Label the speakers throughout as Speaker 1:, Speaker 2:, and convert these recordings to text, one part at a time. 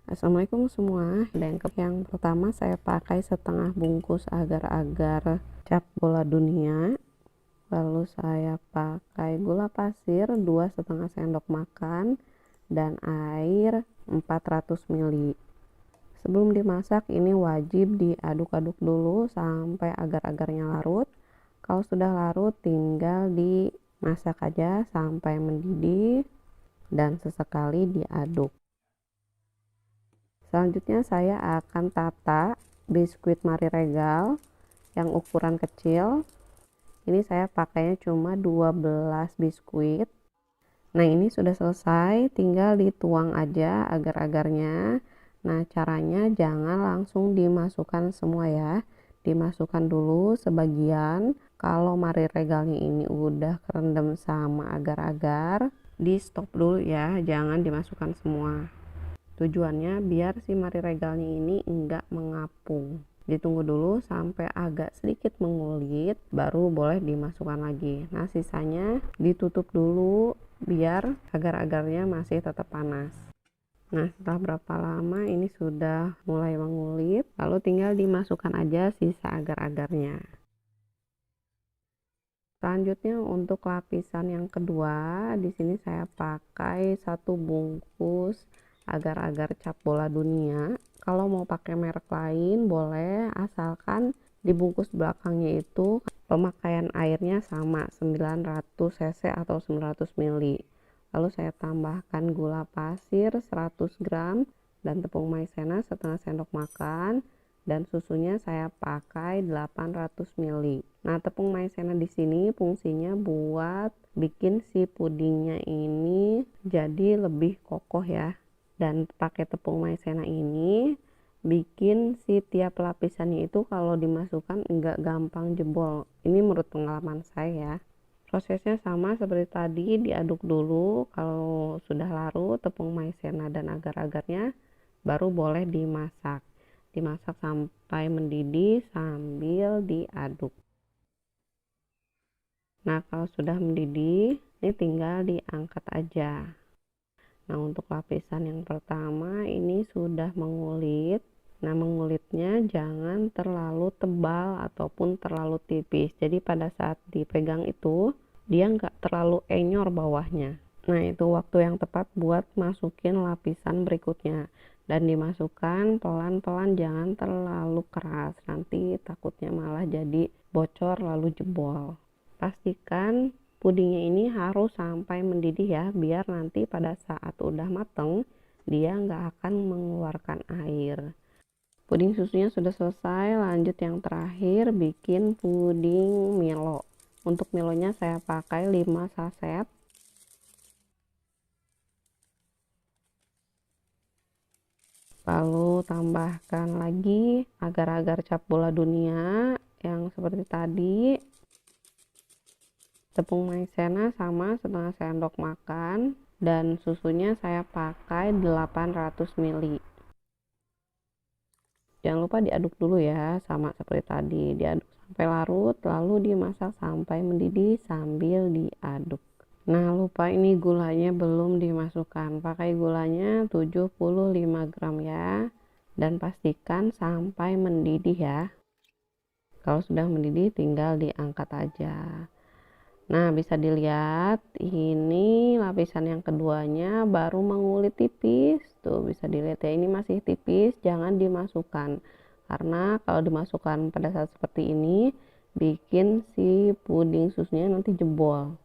Speaker 1: Assalamualaikum semua. Dan yang pertama saya pakai setengah bungkus agar-agar cap bola dunia. Lalu saya pakai gula pasir 2,5 sendok makan dan air 400 ml. Sebelum dimasak ini wajib diaduk-aduk dulu sampai agar-agarnya larut. Kalau sudah larut tinggal dimasak aja sampai mendidih dan sesekali diaduk. Selanjutnya saya akan tata biskuit Marie Regal yang ukuran kecil. Ini saya pakainya cuma 12 biskuit. Nah, ini sudah selesai, tinggal dituang aja agar-agarnya. Nah, caranya jangan langsung dimasukkan semua ya. Dimasukkan dulu sebagian. Kalau Marie Regalnya ini udah kerendam sama agar-agar, di stop dulu ya, jangan dimasukkan semua. Tujuannya biar si Marie Regalnya ini enggak mengapung. Ditunggu dulu sampai agak sedikit mengulit, baru boleh dimasukkan lagi. Nah, sisanya ditutup dulu biar agar-agarnya masih tetap panas. Nah, setelah berapa lama ini sudah mulai mengulit, lalu tinggal dimasukkan aja sisa agar-agarnya. Selanjutnya untuk lapisan yang kedua, di sini saya pakai 1 bungkus agar-agar cap bola dunia. Kalau mau pakai merek lain boleh, asalkan di bungkus belakangnya itu pemakaian airnya sama 900 cc atau 900 ml. Lalu saya tambahkan gula pasir 100 gram dan tepung maizena setengah sendok makan. Dan susunya saya pakai 800 ml. Nah, tepung maizena di sini fungsinya buat bikin si pudingnya ini jadi lebih kokoh ya. Dan pakai tepung maizena ini bikin si tiap lapisannya itu kalau dimasukkan enggak gampang jebol. Ini menurut pengalaman saya ya. Prosesnya sama seperti tadi, diaduk dulu. Kalau sudah larut tepung maizena dan agar-agarnya, baru boleh dimasak. Dimasak sampai mendidih sambil diaduk. Nah, kalau sudah mendidih, ini tinggal diangkat aja. Nah, untuk lapisan yang pertama ini sudah mengulit. Nah, mengulitnya jangan terlalu tebal ataupun terlalu tipis. Jadi pada saat dipegang itu, dia nggak terlalu enyor bawahnya. Nah, itu waktu yang tepat buat masukin lapisan berikutnya. Dan dimasukkan pelan-pelan, jangan terlalu keras, nanti takutnya malah jadi bocor lalu jebol. Pastikan pudingnya ini harus sampai mendidih ya, biar nanti pada saat udah mateng dia nggak akan mengeluarkan air. Puding susunya sudah selesai, lanjut yang terakhir bikin puding Milo. Untuk Milonya saya pakai 5 saset. Lalu tambahkan lagi agar-agar cap bola dunia yang seperti tadi. Tepung maizena sama setengah sendok makan. Dan susunya saya pakai 800 ml. Jangan lupa diaduk dulu ya, sama seperti tadi. Diaduk sampai larut, lalu dimasak sampai mendidih sambil diaduk. Nah, lupa ini gulanya belum dimasukkan. Pakai gulanya 75 gram ya. Dan pastikan sampai mendidih ya. Kalau sudah mendidih tinggal diangkat aja. Nah, bisa dilihat ini lapisan yang keduanya baru mengulit tipis. Tuh, bisa dilihat ya, ini masih tipis, jangan dimasukkan. Karena kalau dimasukkan pada saat seperti ini bikin si puding susunya nanti jebol.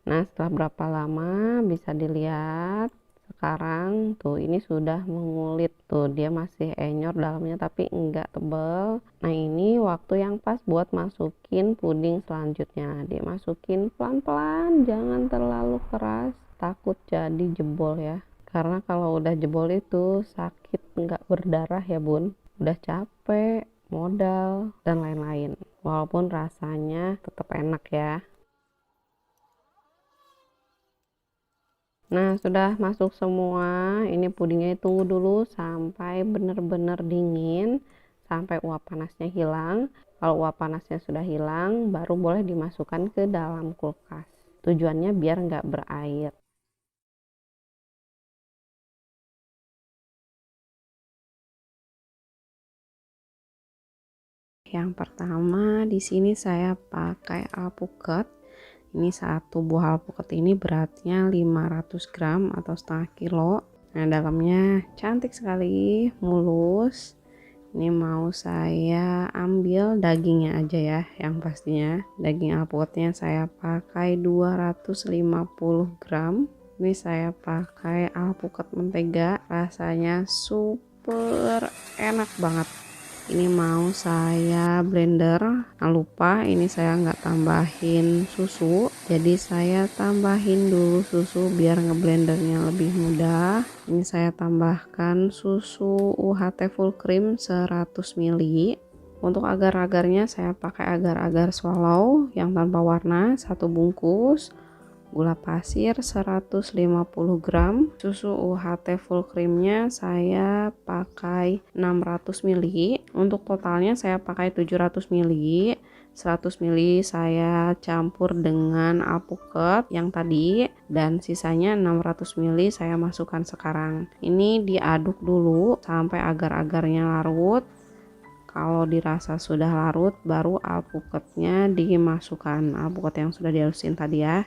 Speaker 1: Nah, setelah berapa lama bisa dilihat sekarang tuh ini sudah mengulit tuh, dia masih enyor dalamnya tapi enggak tebal. Nah, ini waktu yang pas buat masukin puding selanjutnya. Dimasukin pelan-pelan, jangan terlalu keras, takut jadi jebol ya. Karena kalau udah jebol itu sakit, enggak berdarah ya bun. Udah capek, modal, dan lain-lain. Walaupun rasanya tetap enak ya. Nah, sudah masuk semua. Ini pudingnya tunggu dulu sampai benar-benar dingin, sampai uap panasnya hilang. Kalau uap panasnya sudah hilang, baru boleh dimasukkan ke dalam kulkas. Tujuannya biar nggak berair. Yang pertama di sini saya pakai alpukat. Ini satu buah alpukat ini beratnya 500 gram atau setengah kilo. Nah, dalamnya cantik sekali, mulus. Ini mau saya ambil dagingnya aja ya, yang pastinya daging alpukatnya saya pakai 250 gram. Ini saya pakai alpukat mentega, rasanya super enak banget. Ini mau saya blender. Nah, lupa ini saya nggak tambahin susu, jadi saya tambahin dulu susu biar ngeblendernya lebih mudah. Ini saya tambahkan susu UHT full cream 100 ml. Untuk agar-agarnya saya pakai agar-agar swallow yang tanpa warna 1 bungkus, gula pasir 150 gram, susu UHT full creamnya saya pakai 600 ml. Untuk totalnya saya pakai 700 ml. 100 ml saya campur dengan alpukat yang tadi, dan sisanya 600 ml saya masukkan sekarang. Ini diaduk dulu sampai agar-agarnya larut. Kalau dirasa sudah larut baru alpukatnya dimasukkan, alpukat yang sudah dihalusin tadi ya.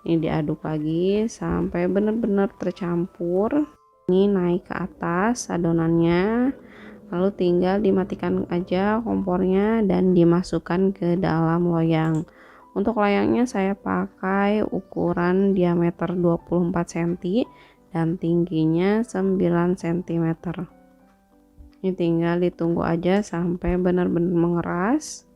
Speaker 1: Ini diaduk lagi sampai benar-benar tercampur. Ini naik ke atas adonannya, lalu tinggal dimatikan aja kompornya dan dimasukkan ke dalam loyang. Untuk loyangnya saya pakai ukuran diameter 24 cm dan tingginya 9 cm. Ini tinggal ditunggu aja sampai benar-benar mengeras.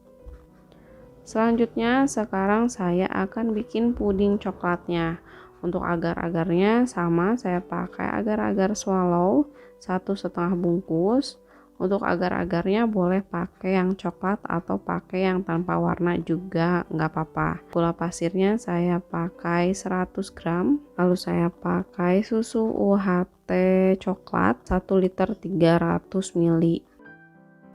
Speaker 1: Selanjutnya sekarang saya akan bikin puding coklatnya. Untuk agar-agarnya sama, saya pakai agar-agar swallow 1,5 bungkus. Untuk agar-agarnya boleh pakai yang coklat atau pakai yang tanpa warna juga nggak apa-apa. Gula pasirnya saya pakai 100 gram. Lalu saya pakai susu UHT coklat 1 liter 300 ml.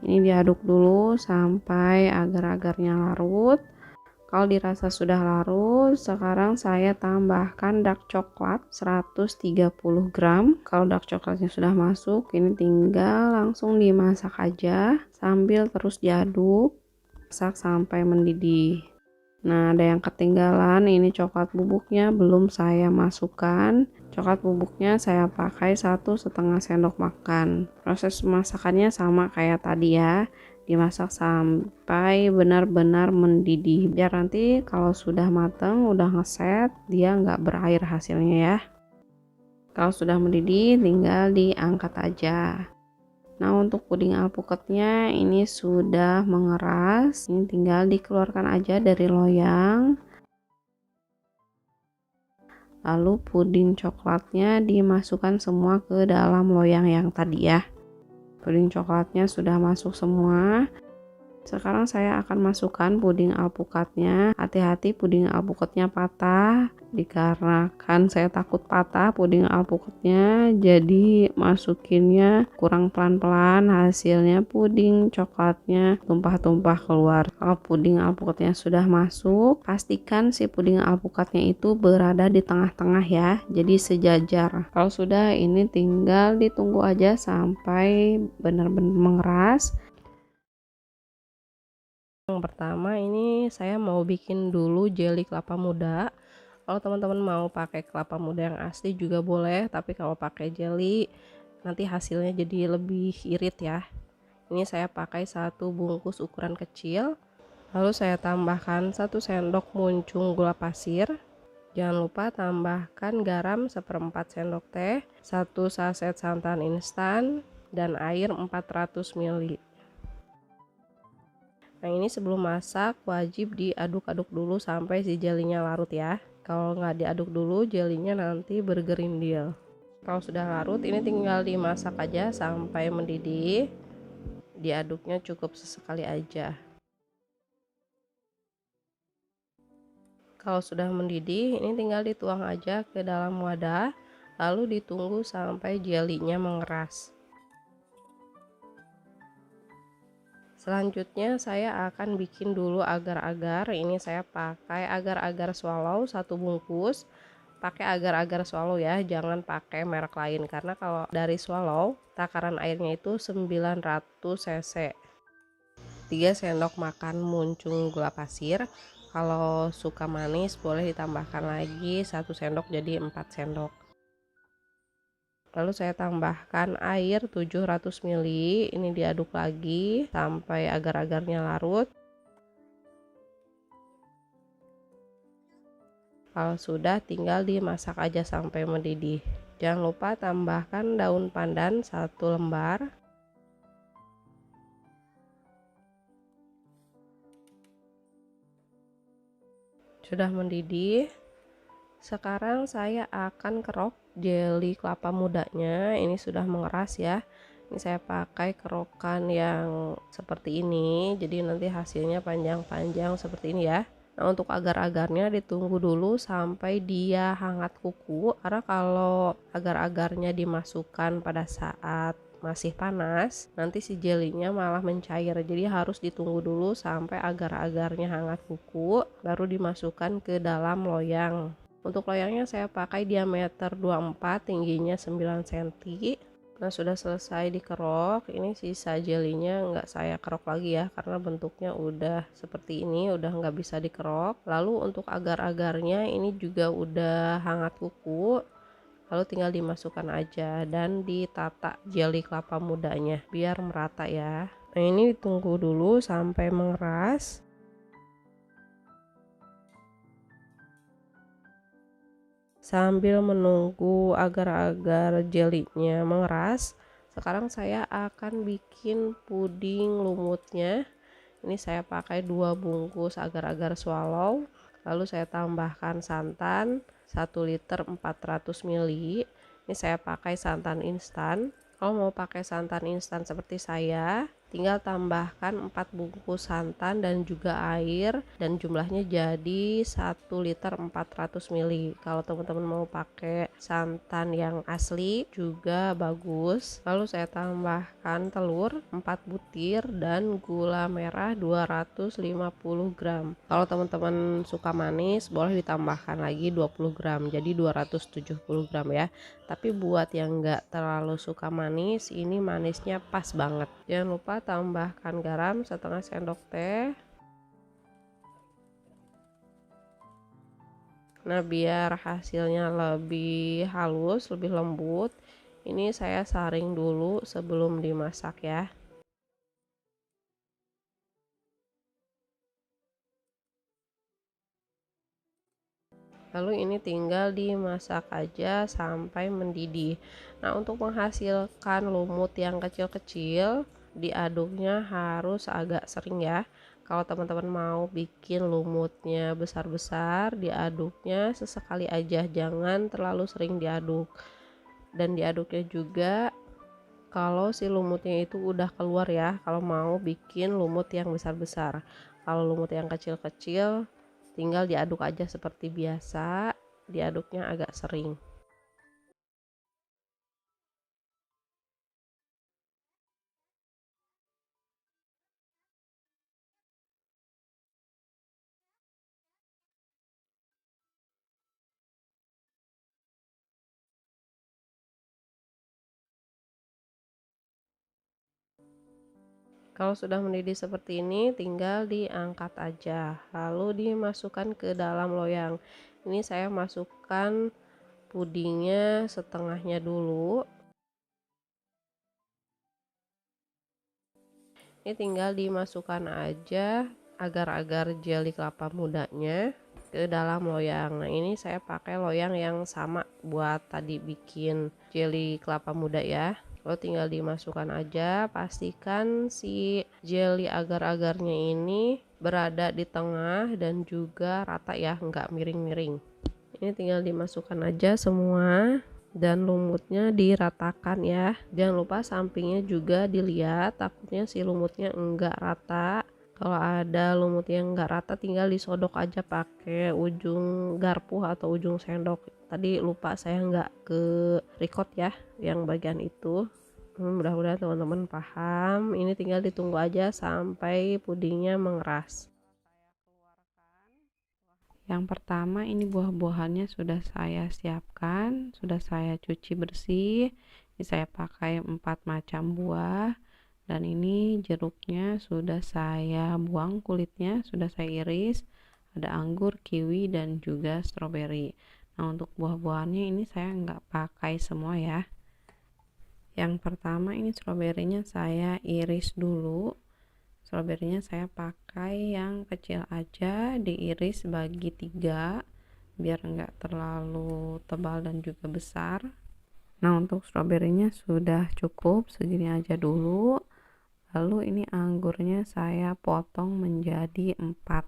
Speaker 1: Ini diaduk dulu sampai agar-agarnya larut. Kalau dirasa sudah larut, sekarang saya tambahkan dark coklat 130 gram. Kalau dark coklatnya sudah masuk, ini tinggal langsung dimasak aja sambil terus diaduk, masak sampai mendidih. Nah, ada yang ketinggalan, ini coklat bubuknya belum saya masukkan. Coklat bubuknya saya pakai 1,5 sendok makan. Proses masakannya sama kayak tadi ya, dimasak sampai benar-benar mendidih, biar nanti kalau sudah mateng, udah ngeset, dia nggak berair hasilnya ya. Kalau sudah mendidih, tinggal diangkat aja. Nah, untuk puding alpukatnya ini sudah mengeras, ini tinggal dikeluarkan aja dari loyang. Lalu puding coklatnya dimasukkan semua ke dalam loyang yang tadi ya. Puding coklatnya sudah masuk semua. Sekarang saya akan masukkan puding alpukatnya. Hati-hati puding alpukatnya patah, dikarenakan saya takut patah puding alpukatnya, jadi masukinnya kurang pelan-pelan, hasilnya puding coklatnya tumpah-tumpah keluar. Kalau puding alpukatnya sudah masuk, pastikan si puding alpukatnya itu berada di tengah-tengah ya, jadi sejajar. Kalau sudah, ini tinggal ditunggu aja sampai benar-benar mengeras. Yang pertama ini saya mau bikin dulu jelly kelapa muda. Kalau teman-teman mau pakai kelapa muda yang asli juga boleh, tapi kalau pakai jelly nanti hasilnya jadi lebih irit ya. Ini saya pakai 1 bungkus ukuran kecil. Lalu saya tambahkan 1 sendok muncung gula pasir. Jangan lupa tambahkan garam 1/4 sendok teh, 1 saset santan instan, dan air 400 ml. Nah, ini sebelum masak wajib diaduk-aduk dulu sampai si jelinya larut ya. Kalau nggak diaduk dulu, jelinya nanti bergerindil. Kalau sudah larut, ini tinggal dimasak aja sampai mendidih. Diaduknya cukup sesekali aja. Kalau sudah mendidih, ini tinggal dituang aja ke dalam wadah, lalu ditunggu sampai jelinya mengeras. Selanjutnya saya akan bikin dulu agar-agar. Ini saya pakai agar-agar swallow 1 bungkus. pakai agar-agar swallow ya, jangan pakai merek lain, karena kalau dari swallow takaran airnya itu 900 cc. 3 sendok makan muncung gula pasir. Kalau suka manis boleh ditambahkan lagi 1 sendok jadi 4 sendok. Lalu saya tambahkan air 700 ml, ini diaduk lagi sampai agar-agarnya larut. Kalau sudah, tinggal dimasak aja sampai mendidih. Jangan lupa tambahkan daun pandan 1 lembar. Sudah mendidih. Sekarang saya akan kerok jeli kelapa mudanya. Ini sudah mengeras ya. Ini saya pakai kerokan yang seperti ini, jadi nanti hasilnya panjang-panjang seperti ini ya. Nah, untuk agar-agarnya ditunggu dulu sampai dia hangat kuku, karena kalau agar-agarnya dimasukkan pada saat masih panas, nanti si jelinya malah mencair. Jadi harus ditunggu dulu sampai agar-agarnya hangat kuku, baru dimasukkan ke dalam loyang. Untuk loyangnya saya pakai diameter 24, tingginya 9 cm. Nah, sudah selesai dikerok. Ini sisa jelinya nggak saya kerok lagi ya, karena bentuknya udah seperti ini, udah nggak bisa dikerok. Lalu untuk agar-agarnya ini juga udah hangat kuku, lalu tinggal dimasukkan aja dan ditata jeli kelapa mudanya biar merata ya. Nah, ini ditunggu dulu sampai mengeras. Sambil menunggu agar-agar jelinya mengeras, sekarang saya akan bikin puding lumutnya. Ini saya pakai 2 bungkus agar-agar swallow, lalu saya tambahkan santan 1 liter 400 ml. Ini saya pakai santan instan. Kalau mau pakai santan instan seperti saya, tinggal tambahkan 4 bungkus santan dan juga air, dan jumlahnya jadi 1 liter 400 ml. Kalau teman-teman mau pakai santan yang asli juga bagus. Lalu saya tambahkan telur 4 butir dan gula merah 250 gram. Kalau teman-teman suka manis boleh ditambahkan lagi 20 gram, jadi 270 gram ya. Tapi buat yang enggak terlalu suka manis, ini manisnya pas banget. Jangan lupa tambahkan garam 1/2 sendok teh. Nah, biar hasilnya lebih halus, lebih lembut, ini saya saring dulu sebelum dimasak ya. Lalu ini tinggal dimasak aja sampai mendidih. Nah, untuk menghasilkan lumut yang kecil-kecil, diaduknya harus agak sering ya. Kalau teman-teman mau bikin lumutnya besar-besar, diaduknya sesekali aja, jangan terlalu sering diaduk. Dan diaduknya juga kalau si lumutnya itu udah keluar ya, kalau mau bikin lumut yang besar-besar. Kalau lumut yang kecil-kecil, tinggal diaduk aja seperti biasa, diaduknya agak sering. Kalau sudah mendidih seperti ini, tinggal diangkat aja, lalu dimasukkan ke dalam loyang. Ini saya masukkan pudingnya setengahnya dulu. Ini tinggal dimasukkan aja agar-agar jeli kelapa mudanya ke dalam loyang. Nah, ini saya pakai loyang yang sama buat tadi bikin jeli kelapa muda ya. Lalu tinggal dimasukkan aja, pastikan si jeli agar-agarnya ini berada di tengah dan juga rata ya, nggak miring-miring. Ini tinggal dimasukkan aja semua dan lumutnya diratakan ya. Jangan lupa sampingnya juga dilihat, takutnya si lumutnya enggak rata. Kalau ada lumut yang enggak rata, tinggal disodok aja pakai ujung garpu atau ujung sendok. Tadi lupa saya enggak ke record ya yang bagian itu. Mudah-mudahan teman-teman paham. Ini tinggal ditunggu aja sampai pudingnya mengeras. Yang pertama ini buah-buahannya sudah saya siapkan, sudah saya cuci bersih. Ini saya pakai 4 macam buah, dan ini jeruknya sudah saya buang kulitnya, sudah saya iris. Ada anggur, kiwi, dan juga stroberi. Nah, untuk buah-buahannya ini saya nggak pakai semua ya. Yang pertama ini stroberinya saya iris dulu. Stroberinya saya pakai yang kecil aja, diiris bagi 3 biar enggak terlalu tebal dan juga besar. Nah, untuk stroberinya sudah cukup segini aja dulu. Lalu ini anggurnya saya potong menjadi 4.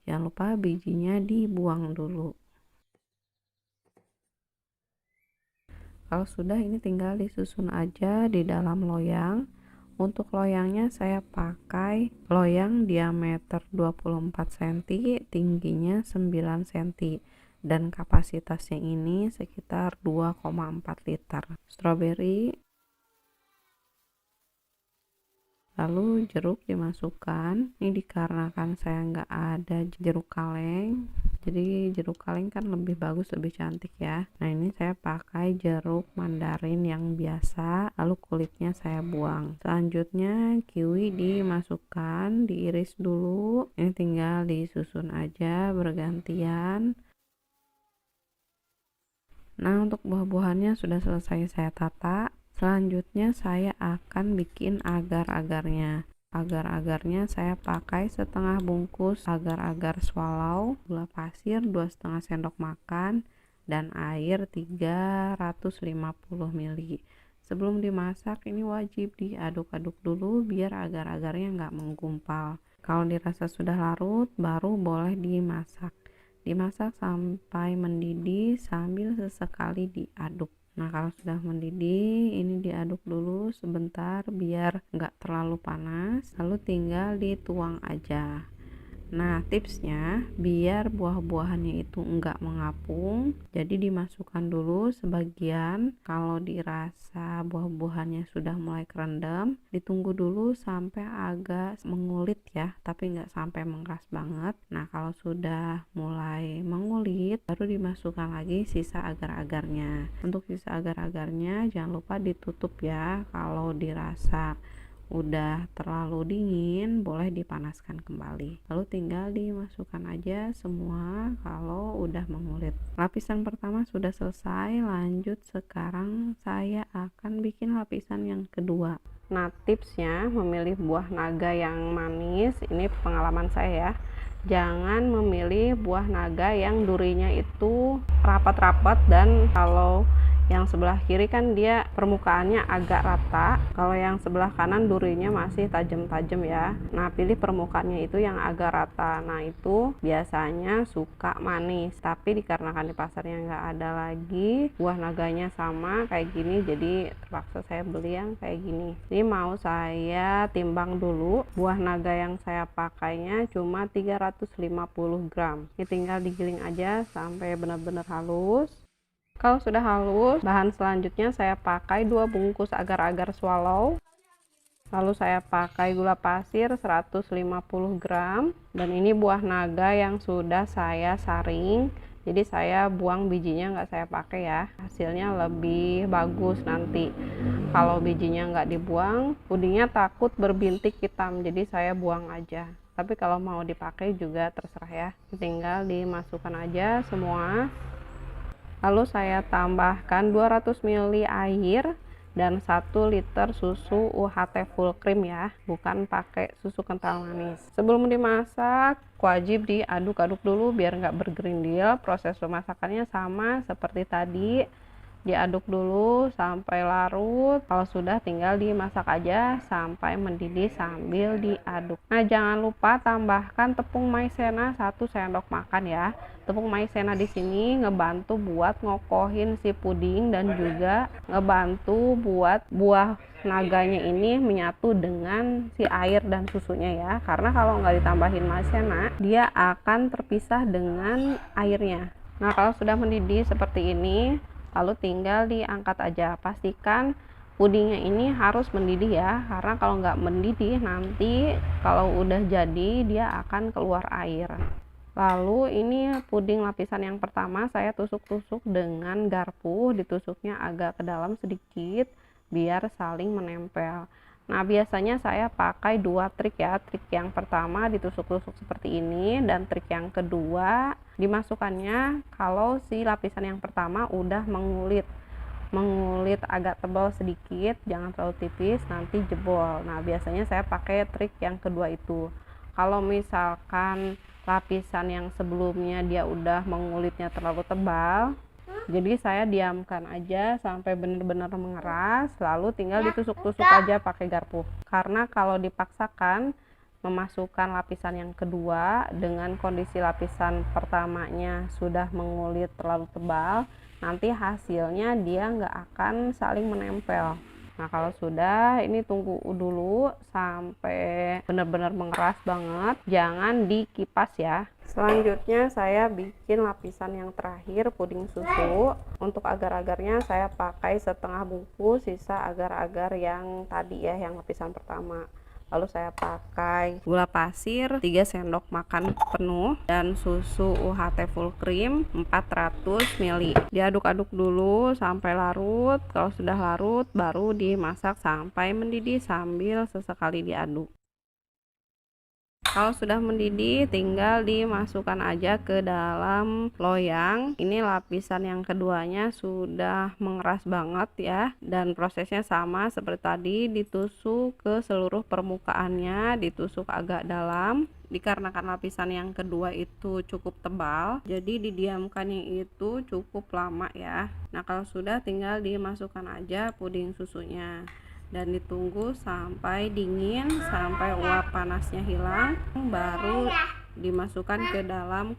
Speaker 1: Jangan lupa bijinya dibuang dulu. Kalau sudah, ini tinggal disusun aja di dalam loyang. Untuk loyangnya saya pakai loyang diameter 24 cm, tingginya 9 cm, dan kapasitasnya ini sekitar 2,4 liter. Stroberi, lalu jeruk dimasukkan. Ini dikarenakan saya nggak ada jeruk kaleng, jadi jeruk kaleng kan lebih bagus, lebih cantik ya. Nah, ini saya pakai jeruk mandarin yang biasa, lalu kulitnya saya buang. Selanjutnya kiwi dimasukkan, diiris dulu. Ini tinggal disusun aja bergantian. Nah, untuk buah-buahannya sudah selesai saya tata. Selanjutnya saya akan bikin agar-agarnya. Agar-agarnya saya pakai setengah bungkus agar-agar swallow, gula pasir 2,5 sendok makan, dan air 350 ml. Sebelum dimasak ini wajib diaduk-aduk dulu biar agar-agarnya nggak menggumpal. Kalau dirasa sudah larut baru boleh dimasak. Dimasak sampai mendidih sambil sesekali diaduk. Nah, kalau sudah mendidih ini diaduk dulu sebentar biar nggak terlalu panas, lalu tinggal dituang aja. Nah, tipsnya biar buah-buahannya itu enggak mengapung, jadi dimasukkan dulu sebagian. Kalau dirasa buah-buahannya sudah mulai kerendam, ditunggu dulu sampai agak mengulit ya, tapi enggak sampai mengeras banget. Nah, kalau sudah mulai mengulit, baru dimasukkan lagi sisa agar-agarnya. Untuk sisa agar-agarnya jangan lupa ditutup ya. Kalau dirasa udah terlalu dingin boleh dipanaskan kembali, lalu tinggal dimasukkan aja semua kalau udah mengulit. Lapisan pertama sudah selesai, lanjut sekarang saya akan bikin lapisan yang kedua. Nah, tipsnya memilih buah naga yang manis, ini pengalaman saya ya. Jangan memilih buah naga yang durinya itu rapat-rapat, dan kalau yang sebelah kiri kan dia permukaannya agak rata, kalau yang sebelah kanan durinya masih tajam-tajam ya. Nah, pilih permukaannya itu yang agak rata. Nah, itu biasanya suka manis, tapi dikarenakan di pasarnya nggak ada lagi buah naganya sama kayak gini, jadi terpaksa saya beli yang kayak gini. Ini mau saya timbang dulu. Buah naga yang saya pakainya cuma 350 gram. Ini tinggal digiling aja sampai benar-benar halus. Kalau sudah halus, bahan selanjutnya saya pakai 2 bungkus agar-agar swallow. Lalu saya pakai gula pasir 150 gram. Dan ini buah naga yang sudah saya saring. Jadi saya buang bijinya, nggak saya pakai ya. Hasilnya lebih bagus nanti. Kalau bijinya nggak dibuang, pudingnya takut berbintik hitam. Jadi saya buang aja. Tapi kalau mau dipakai juga terserah ya. Tinggal dimasukkan aja semua. Lalu saya tambahkan 200 ml air dan 1 liter susu UHT full cream ya, bukan pakai susu kental manis. Sebelum dimasak wajib diaduk-aduk dulu biar nggak bergerindil. Proses pemasakannya sama seperti tadi, diaduk dulu sampai larut. Kalau sudah tinggal dimasak aja sampai mendidih sambil diaduk. Nah, jangan lupa tambahkan tepung maizena 1 sendok makan ya. Tepung maizena di sini ngebantu buat ngokohin si puding dan juga ngebantu buat buah naganya ini menyatu dengan si air dan susunya ya. Karena kalau nggak ditambahin maizena, dia akan terpisah dengan airnya. Nah, kalau sudah mendidih seperti ini, lalu tinggal diangkat aja. Pastikan pudingnya ini harus mendidih ya, karena kalau nggak mendidih nanti kalau udah jadi dia akan keluar air. Lalu ini puding lapisan yang pertama saya tusuk-tusuk dengan garpu, ditusuknya agak ke dalam sedikit biar saling menempel. Nah, biasanya saya pakai 2 trik ya. Trik yang pertama ditusuk-tusuk seperti ini, dan trik yang kedua dimasukkannya kalau si lapisan yang pertama udah mengulit agak tebal sedikit, jangan terlalu tipis, nanti jebol. Nah, biasanya saya pakai trik yang kedua itu. Kalau misalkan lapisan yang sebelumnya dia udah mengulitnya terlalu tebal, jadi saya diamkan aja sampai benar-benar mengeras, lalu tinggal ditusuk-tusuk aja pakai garpu. Karena kalau dipaksakan memasukkan lapisan yang kedua dengan kondisi lapisan pertamanya sudah mengulit terlalu tebal, nanti hasilnya dia nggak akan saling menempel. Nah, kalau sudah, ini tunggu dulu sampai benar-benar mengeras banget, jangan dikipas ya. Selanjutnya saya bikin lapisan yang terakhir, puding susu. Untuk agar-agarnya saya pakai setengah bungkus sisa agar-agar yang tadi ya, yang lapisan pertama. Lalu saya pakai gula pasir 3 sendok makan penuh dan susu UHT full cream 400 ml. Diaduk-aduk dulu sampai larut. Kalau sudah larut baru dimasak sampai mendidih sambil sesekali diaduk. Kalau sudah mendidih tinggal dimasukkan aja ke dalam loyang. Ini lapisan yang keduanya sudah mengeras banget ya, dan prosesnya sama seperti tadi, ditusuk ke seluruh permukaannya, ditusuk agak dalam. Dikarenakan lapisan yang kedua itu cukup tebal, jadi didiamkannya itu cukup lama ya. Nah, kalau sudah tinggal dimasukkan aja puding susunya dan ditunggu sampai dingin, sampai uap panasnya hilang, baru dimasukkan ke dalam